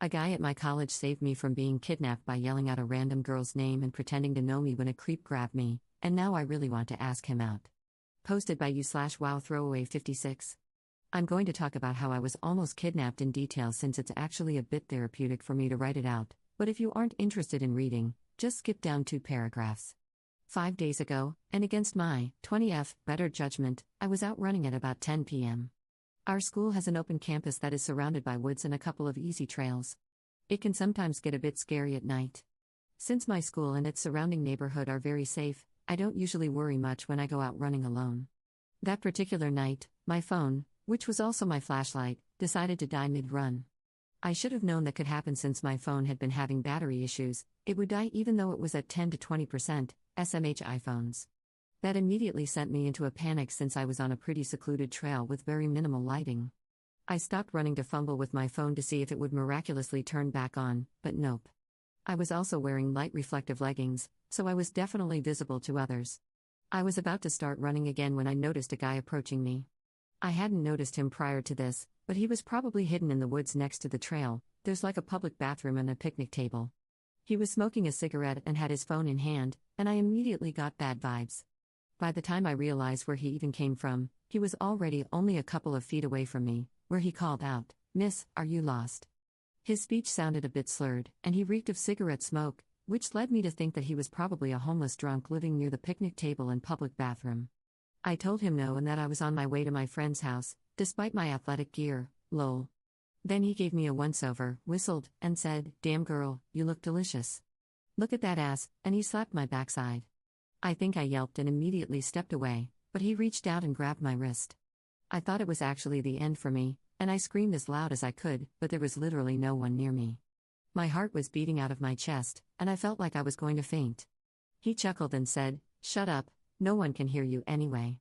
A guy at my college saved me from being kidnapped by yelling out a random girl's name and pretending to know me when a creep grabbed me, and now I really want to ask him out. Posted by you/wow throwaway 56. I'm going to talk about how I was almost kidnapped in detail since it's actually a bit therapeutic for me to write it out, but if you aren't interested in reading, just skip down 2 paragraphs. 5 days ago, and against my 20F better judgment, I was out running at about 10 p.m. Our school has an open campus that is surrounded by woods and a couple of easy trails. It can sometimes get a bit scary at night. Since my school and its surrounding neighborhood are very safe, I don't usually worry much when I go out running alone. That particular night, my phone, which was also my flashlight, decided to die mid-run. I should have known that could happen since my phone had been having battery issues. It would die even though it was at 10 to 20%, SMH iPhones. That immediately sent me into a panic since I was on a pretty secluded trail with very minimal lighting. I stopped running to fumble with my phone to see if it would miraculously turn back on, but nope. I was also wearing light reflective leggings, so I was definitely visible to others. I was about to start running again when I noticed a guy approaching me. I hadn't noticed him prior to this, but he was probably hidden in the woods next to the trail. There's like a public bathroom and a picnic table. He was smoking a cigarette and had his phone in hand, and I immediately got bad vibes. By the time I realized where he even came from, he was already only a couple of feet away from me, where he called out, "Miss, are you lost?" His speech sounded a bit slurred, and he reeked of cigarette smoke, which led me to think that he was probably a homeless drunk living near the picnic table and public bathroom. I told him no and that I was on my way to my friend's house, despite my athletic gear, lol. Then he gave me a once-over, whistled, and said, "Damn girl, you look delicious. Look at that ass," and he slapped my backside. I think I yelped and immediately stepped away, but he reached out and grabbed my wrist. I thought it was actually the end for me, and I screamed as loud as I could, but there was literally no one near me. My heart was beating out of my chest, and I felt like I was going to faint. He chuckled and said, "Shut up, no one can hear you anyway."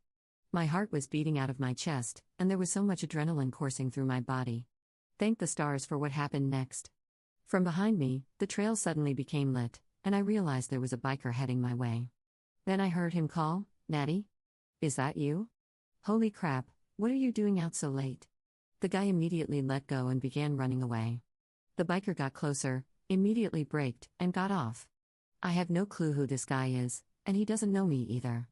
My heart was beating out of my chest, and there was so much adrenaline coursing through my body. Thank the stars for what happened next. From behind me, the trail suddenly became lit, and I realized there was a biker heading my way. Then I heard him call, "Natty? Is that you? Holy crap, what are you doing out so late?" The guy immediately let go and began running away. The biker got closer, immediately braked, and got off. I have no clue who this guy is, and he doesn't know me either.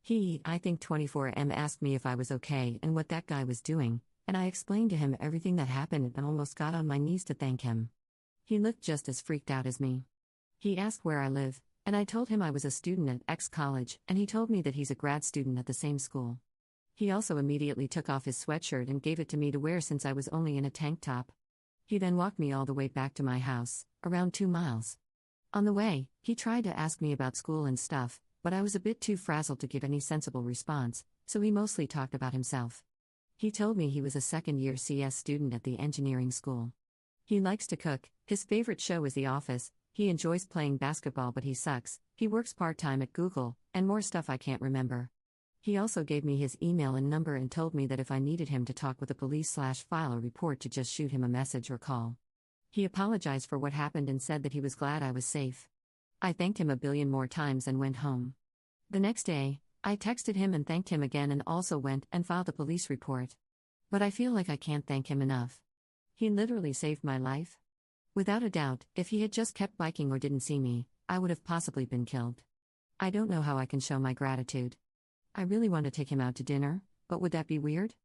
I think 24M asked me if I was okay and what that guy was doing, and I explained to him everything that happened and almost got on my knees to thank him. He looked just as freaked out as me. He asked where I live, and I told him I was a student at X college, and he told me that he's a grad student at the same school. He also immediately took off his sweatshirt and gave it to me to wear since I was only in a tank top. He then walked me all the way back to my house, around 2 miles. On the way, he tried to ask me about school and stuff, but I was a bit too frazzled to give any sensible response, so he mostly talked about himself. He told me he was a second-year CS student at the engineering school. He likes to cook, his favorite show is The Office, he enjoys playing basketball but he sucks, he works part-time at Google, and more stuff I can't remember. He also gave me his email and number and told me that if I needed him to talk with the police/file a report to just shoot him a message or call. He apologized for what happened and said that he was glad I was safe. I thanked him a billion more times and went home. The next day, I texted him and thanked him again and also went and filed a police report. But I feel like I can't thank him enough. He literally saved my life. Without a doubt, if he had just kept biking or didn't see me, I would have possibly been killed. I don't know how I can show my gratitude. I really want to take him out to dinner, but would that be weird?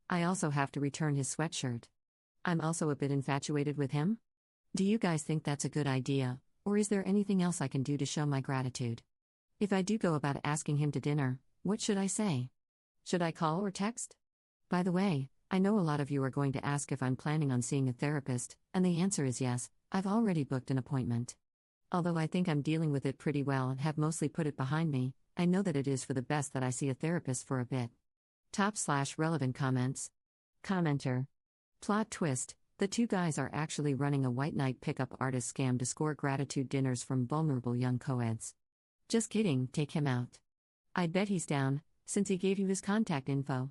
I also have to return his sweatshirt. I'm also a bit infatuated with him. Do you guys think that's a good idea, or is there anything else I can do to show my gratitude? If I do go about asking him to dinner, what should I say? Should I call or text? By the way, I know a lot of you are going to ask if I'm planning on seeing a therapist, and the answer is yes, I've already booked an appointment. Although I think I'm dealing with it pretty well and have mostly put it behind me, I know that it is for the best that I see a therapist for a bit. Top/relevant comments. Commenter. Plot twist, the 2 guys are actually running a white knight pickup artist scam to score gratitude dinners from vulnerable young co-eds. Just kidding, take him out. I'd bet he's down, since he gave you his contact info.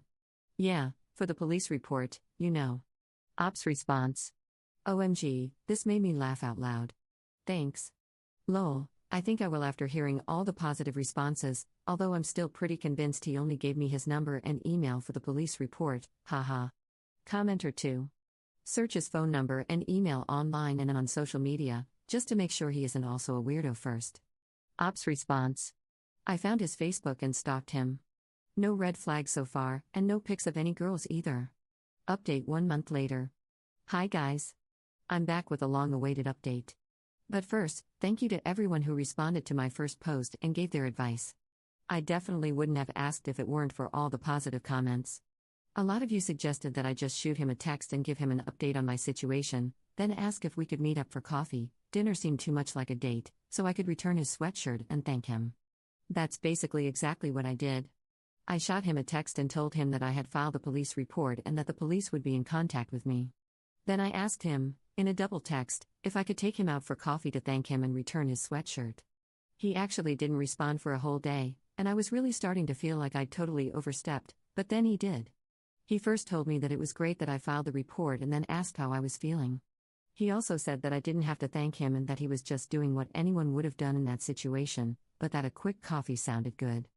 Yeah, for the police report, you know. Ops response. OMG, this made me laugh out loud. Thanks. Lol, I think I will after hearing all the positive responses, although I'm still pretty convinced he only gave me his number and email for the police report, haha. Commenter 2. Search his phone number and email online and on social media, just to make sure he isn't also a weirdo first. Ops response. I found his Facebook and stalked him. No red flags so far, and no pics of any girls either. Update 1 month later. Hi guys. I'm back with a long-awaited update. But first, thank you to everyone who responded to my first post and gave their advice. I definitely wouldn't have asked if it weren't for all the positive comments. A lot of you suggested that I just shoot him a text and give him an update on my situation, then ask if we could meet up for coffee. Dinner seemed too much like a date, so I could return his sweatshirt and thank him. That's basically exactly what I did. I shot him a text and told him that I had filed a police report and that the police would be in contact with me. Then I asked him, in a double text, if I could take him out for coffee to thank him and return his sweatshirt. He actually didn't respond for a whole day, and I was really starting to feel like I'd totally overstepped, but then he did. He first told me that it was great that I filed the report and then asked how I was feeling. He also said that I didn't have to thank him and that he was just doing what anyone would have done in that situation, but that a quick coffee sounded good.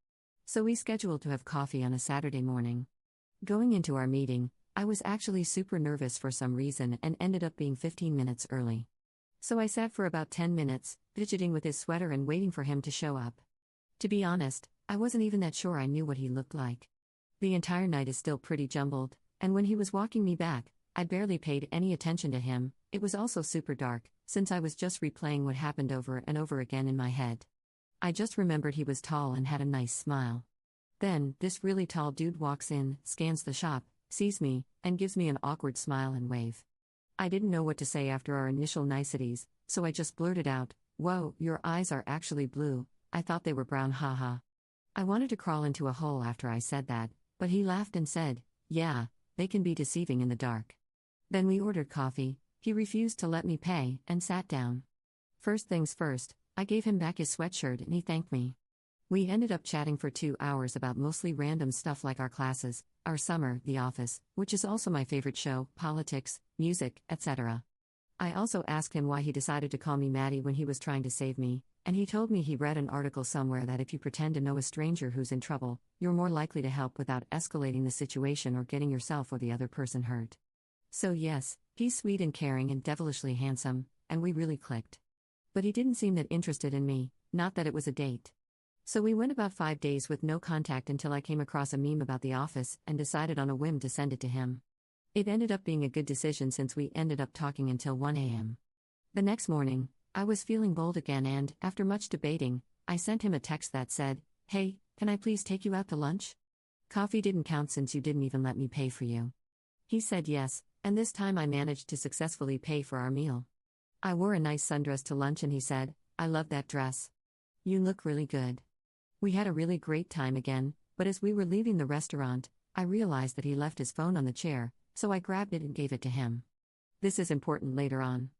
So we scheduled to have coffee on a Saturday morning. Going into our meeting, I was actually super nervous for some reason and ended up being 15 minutes early. So I sat for about 10 minutes, fidgeting with his sweater and waiting for him to show up. To be honest, I wasn't even that sure I knew what he looked like. The entire night is still pretty jumbled, and when he was walking me back, I barely paid any attention to him. It was also super dark, since I was just replaying what happened over and over again in my head. I just remembered he was tall and had a nice smile. Then, this really tall dude walks in, scans the shop, sees me, and gives me an awkward smile and wave. I didn't know what to say after our initial niceties, so I just blurted out, "Whoa, your eyes are actually blue, I thought they were brown, haha." I wanted to crawl into a hole after I said that, but he laughed and said, "Yeah, they can be deceiving in the dark." Then we ordered coffee, he refused to let me pay, and sat down. First things first, I gave him back his sweatshirt and he thanked me. We ended up chatting for 2 hours about mostly random stuff like our classes, our summer, The Office, which is also my favorite show, politics, music, etc. I also asked him why he decided to call me Maddie when he was trying to save me, and he told me he read an article somewhere that if you pretend to know a stranger who's in trouble, you're more likely to help without escalating the situation or getting yourself or the other person hurt. So yes, he's sweet and caring and devilishly handsome, and we really clicked. But he didn't seem that interested in me, not that it was a date. So we went about 5 days with no contact until I came across a meme about The Office and decided on a whim to send it to him. It ended up being a good decision since we ended up talking until 1 a.m. The next morning, I was feeling bold again and, after much debating, I sent him a text that said, "Hey, can I please take you out to lunch? Coffee didn't count since you didn't even let me pay for you." He said yes, and this time I managed to successfully pay for our meal. I wore a nice sundress to lunch and he said, "I love that dress. You look really good." We had a really great time again, but as we were leaving the restaurant, I realized that he left his phone on the chair, so I grabbed it and gave it to him. This is important later on.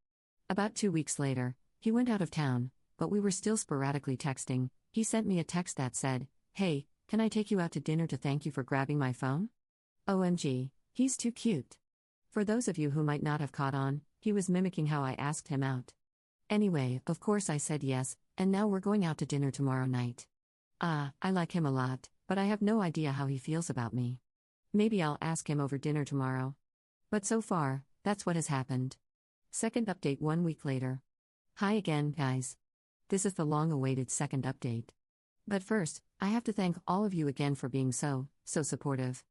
About 2 weeks later, he went out of town, but we were still sporadically texting. He sent me a text that said, "Hey, can I take you out to dinner to thank you for grabbing my phone?" OMG, he's too cute. For those of you who might not have caught on, he was mimicking how I asked him out. Anyway, of course I said yes, and now we're going out to dinner tomorrow night. I like him a lot, but I have no idea how he feels about me. Maybe I'll ask him over dinner tomorrow. But so far, that's what has happened. Second update 1 week later. Hi again, guys. This is the long-awaited second update. But first, I have to thank all of you again for being so supportive.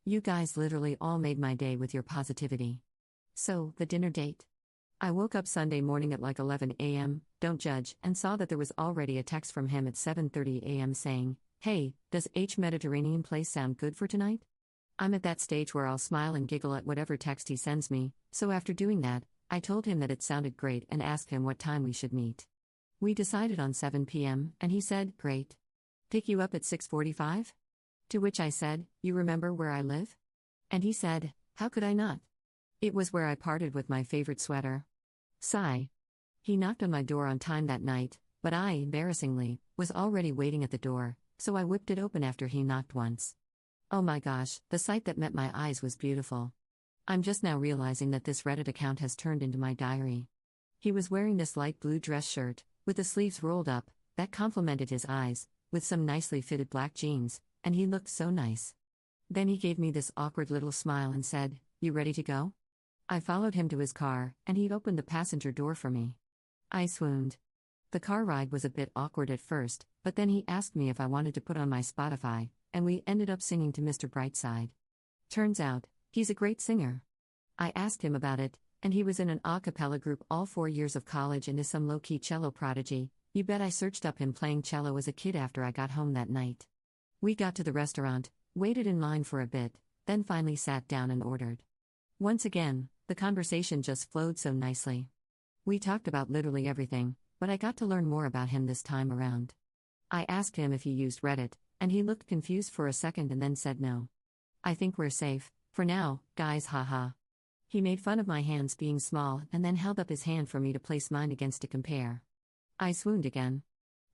You guys literally all made my day with your positivity. So, the dinner date. I woke up Sunday morning at like 11 a.m., don't judge, and saw that there was already a text from him at 7:30 a.m. saying, "Hey, does H Mediterranean place sound good for tonight?" I'm at that stage where I'll smile and giggle at whatever text he sends me, so after doing that, I told him that it sounded great and asked him what time we should meet. We decided on 7 p.m., and he said, "Great. Pick you up at 6:45? To which I said, "You remember where I live?" And he said, "How could I not? It was where I parted with my favorite sweater." Sigh. He knocked on my door on time that night, but I, embarrassingly, was already waiting at the door, so I whipped it open after he knocked once. Oh my gosh, the sight that met my eyes was beautiful. I'm just now realizing that this Reddit account has turned into my diary. He was wearing this light blue dress shirt, with the sleeves rolled up, that complemented his eyes, with some nicely fitted black jeans, and he looked so nice. Then he gave me this awkward little smile and said, "You ready to go?" I followed him to his car, and he opened the passenger door for me. I swooned. The car ride was a bit awkward at first, but then he asked me if I wanted to put on my Spotify, and we ended up singing to Mr. Brightside. Turns out, he's a great singer. I asked him about it, and he was in an a cappella group all 4 years of college and is some low-key cello prodigy. You bet I searched up him playing cello as a kid after I got home that night. We got to the restaurant, waited in line for a bit, then finally sat down and ordered. Once again, the conversation just flowed so nicely. We talked about literally everything, but I got to learn more about him this time around. I asked him if he used Reddit, and he looked confused for a second and then said no. I think we're safe, for now, guys, haha. He made fun of my hands being small and then held up his hand for me to place mine against to compare. I swooned again.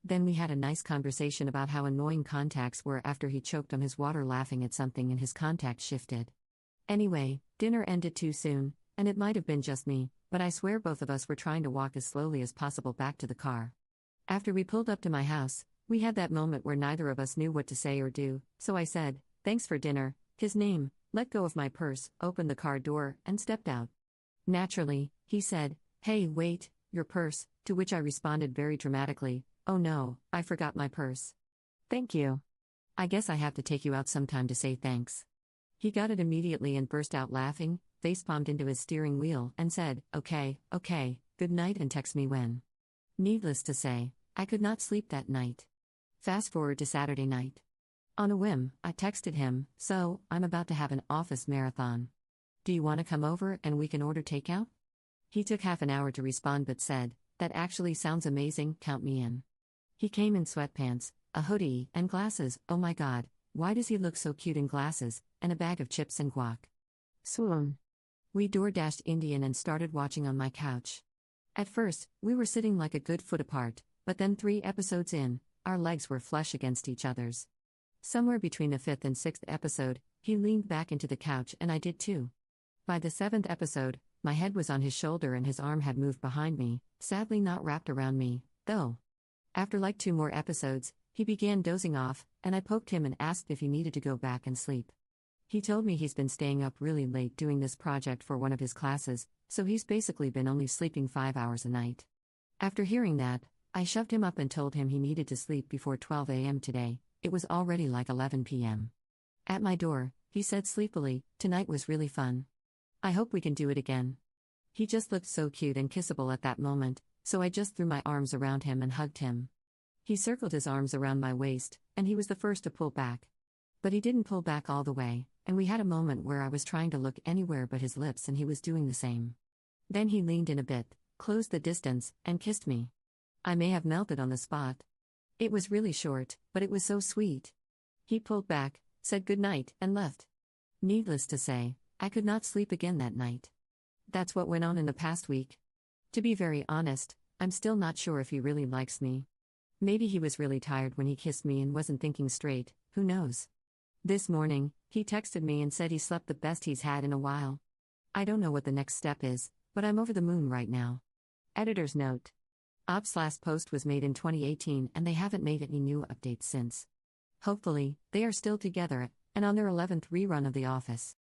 Then we had a nice conversation about how annoying contacts were after he choked on his water laughing at something and his contact shifted. Anyway, dinner ended too soon, and it might have been just me, but I swear both of us were trying to walk as slowly as possible back to the car. After we pulled up to my house, we had that moment where neither of us knew what to say or do, so I said, "Thanks for dinner," his name, let go of my purse, opened the car door, and stepped out. Naturally, he said, "Hey, wait, your purse," to which I responded very dramatically, "Oh no, I forgot my purse." "Thank you. I guess I have to take you out sometime to say thanks." He got it immediately and burst out laughing, facepalmed into his steering wheel, and said, okay, good night and text me when. Needless to say, I could not sleep that night. Fast forward to Saturday night. On a whim, I texted him, "So, I'm about to have an office marathon. Do you want to come over and we can order takeout?" He took half an hour to respond but said, "That actually sounds amazing, count me in." He came in sweatpants, a hoodie, and glasses. Oh my god, why does he look so cute in glasses, and a bag of chips and guac? Swoon. We DoorDashed Indian and started watching on my couch. At first, we were sitting like a good foot apart, but then 3 episodes in, our legs were flush against each other's. Somewhere between the 5th and 6th episode, he leaned back into the couch and I did too. By the 7th episode, my head was on his shoulder and his arm had moved behind me, sadly not wrapped around me, though. After like 2 more episodes, he began dozing off, and I poked him and asked if he needed to go back and sleep. He told me he's been staying up really late doing this project for one of his classes, so he's basically been only sleeping 5 hours a night. After hearing that, I shoved him up and told him he needed to sleep before 12 a.m. today. It was already like 11 p.m. At my door, he said sleepily, "Tonight was really fun. I hope we can do it again." He just looked so cute and kissable at that moment, so I just threw my arms around him and hugged him. He circled his arms around my waist, and he was the first to pull back. But he didn't pull back all the way, and we had a moment where I was trying to look anywhere but his lips and he was doing the same. Then he leaned in a bit, closed the distance, and kissed me. I may have melted on the spot. It was really short, but it was so sweet. He pulled back, said goodnight, and left. Needless to say, I could not sleep again that night. That's what went on in the past week. To be very honest, I'm still not sure if he really likes me. Maybe he was really tired when he kissed me and wasn't thinking straight, who knows? This morning, he texted me and said he slept the best he's had in a while. I don't know what the next step is, but I'm over the moon right now. Editor's note. Ops' last post was made in 2018 and they haven't made any new updates since. Hopefully, they are still together, and on their 11th rerun of The Office.